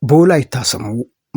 በወላይታ ስሙ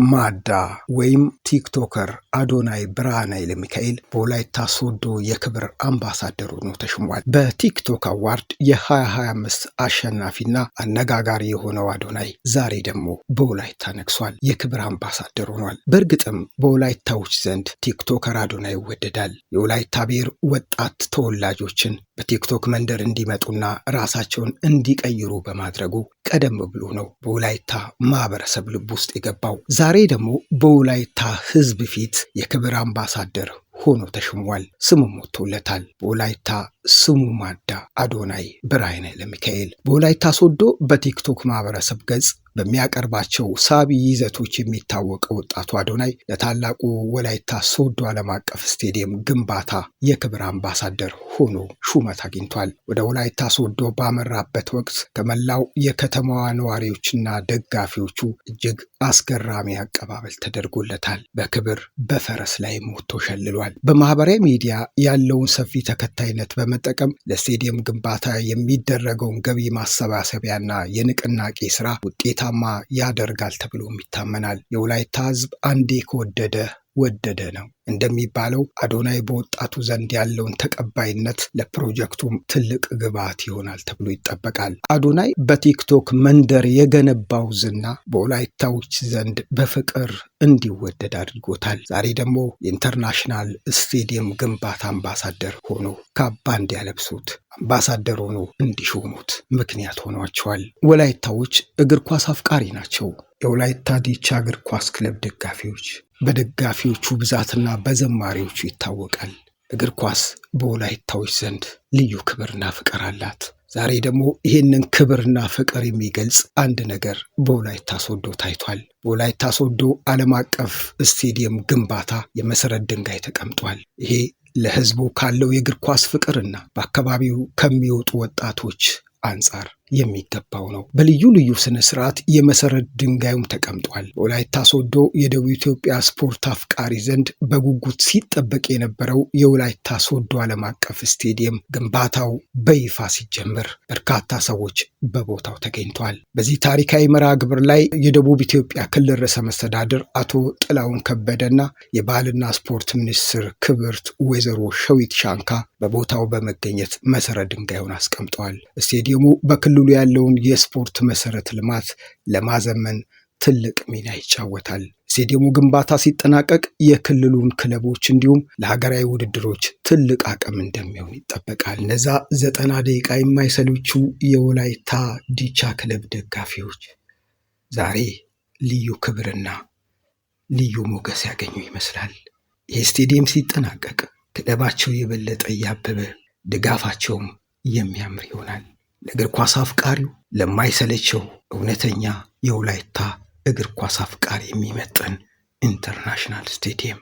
ማዳ ወይም ቲክቶከር አዶናይ ብርሃነ ኃይለሚካኤል በወላይታ ሶዶ የክብር አምባሳደር ሆኖ ተሾሟል። በቲክቶክ አዋርድ የ2025 አሸናፊና አነጋጋሪ የሆነው አዶናይ ዛሬ ደግሞ በወላይታ ነግሷል፣ የክብር አምባሳደር ሆኗል። በእርግጥም በወላይታዎች ዘንድ ቲክቶከር አዶናይ ይወደዳል። የወላይታ ብሔር ወጣት ተወላጆችን በቲክቶክ መንደር እንዲመጡና ራሳቸውን እንዲቀይሩ በማድረጉ ቀደም ብሎ ነው በወላይታ ማህበረሰብ ልብ ውስጥ የገባው። ዛሬ ደግሞ በወላይታ ሕዝብ ፊት የክብር አምባሳደር ሆኖ ተሾሟል። ስሙም ወጥቶለታል። በወላይታ ስሙ ማዳ አዶናይ ብርሃነ ኃይለሚካኤል በወላይታ ሶዶ በቲክቶክ ማህበረሰብ ገጽ በሚያቀርባቸው ሳቢ ይዘቶች የሚታወቀው ወጣቱ አዶናይ ለታላቁ ወላይታ ሶዶ ዓለም አቀፍ ስቴዲየም ግንባታ የክብር አምባሳደር ሆኖ ሹመት አግኝቷል። ወደ ወላይታ ሶዶ ባመራበት ወቅት ከመላው የከተማዋ ነዋሪዎችና ደጋፊዎቹ እጅግ አስገራሚ አቀባበል ተደርጎለታል። በክብር በፈረስ ላይ ሞቶ ሸልሏል። በማህበራዊ ሚዲያ ያለውን ሰፊ ተከታይነት በመጠቀም ለስቴዲየም ግንባታ የሚደረገውን ገቢ ማሰባሰቢያና የንቅናቄ ስራ ውጤታማ ያደርጋል ተብሎም ይታመናል። የወላይታ ሕዝብ አንዴ ከወደደ ወደደ ነው እንደሚባለው አዶናይ በወጣቱ ዘንድ ያለውን ተቀባይነት ለፕሮጀክቱም ትልቅ ግብዓት ይሆናል ተብሎ ይጠበቃል። አዶናይ በቲክቶክ መንደር የገነባው ዝና በወላይታዎች ዘንድ በፍቅር እንዲወደድ አድርጎታል። ዛሬ ደግሞ የኢንተርናሽናል ስቴዲየም ግንባታ አምባሳደር ሆኖ ካባ እንዲያለብሱት አምባሳደር ሆኖ እንዲሾሙት ምክንያት ሆኗቸዋል። ወላይታዎች እግር ኳስ አፍቃሪ ናቸው። የወላይታ ዲቻ እግር ኳስ ክለብ ደጋፊዎች በደጋፊዎቹ ብዛትና በዘማሪዎቹ ይታወቃል። እግር ኳስ በወላይታዎች ዘንድ ልዩ ክብርና ፍቅር አላት። ዛሬ ደግሞ ይህንን ክብርና ፍቅር የሚገልጽ አንድ ነገር በወላይታ ሶዶ ታይቷል። በወላይታ ሶዶ ዓለም አቀፍ ስቴዲየም ግንባታ የመሰረት ድንጋይ ተቀምጧል። ይሄ ለሕዝቡ ካለው የእግር ኳስ ፍቅርና በአካባቢው ከሚወጡ ወጣቶች አንጻር የሚገባው ነው። በልዩ ልዩ ስነ ስርዓት የመሰረት ድንጋዩም ተቀምጧል። በወላይታ ሶዶ የደቡብ ኢትዮጵያ ስፖርት አፍቃሪ ዘንድ በጉጉት ሲጠበቅ የነበረው የወላይታ ሶዶ ዓለም አቀፍ ስቴዲየም ግንባታው በይፋ ሲጀምር በርካታ ሰዎች በቦታው ተገኝተዋል። በዚህ ታሪካዊ መርሃ ግብር ላይ የደቡብ ኢትዮጵያ ክልል ርዕሰ መስተዳድር አቶ ጥላሁን ከበደና የባህልና ስፖርት ሚኒስትር ክብርት ወይዘሮ ሸዊት ሻንካ በቦታው በመገኘት መሰረት ድንጋዩን አስቀምጠዋል። ስቴዲየሙ በክልሉ ያለውን የስፖርት መሰረት ልማት ለማዘመን ትልቅ ሚና ይጫወታል። ስቴዲየሙ ግንባታ ሲጠናቀቅ የክልሉን ክለቦች እንዲሁም ለሀገራዊ ውድድሮች ትልቅ አቅም እንደሚሆን ይጠበቃል። እነዛ 90 ደቂቃ የማይሰለቹ የወላይታ ዲቻ ክለብ ደጋፊዎች ዛሬ ልዩ ክብርና ልዩ ሞገስ ያገኙ ይመስላል። ይህ ስቴዲየም ሲጠናቀቅ ክለባቸው የበለጠ እያበበ ድጋፋቸውም የሚያምር ይሆናል። ለእግር ኳስ አፍቃሪው ለማይሰለቸው እውነተኛ የወላይታ እግር ኳስ አፍቃሪ የሚመጥን ኢንተርናሽናል ስቴዲየም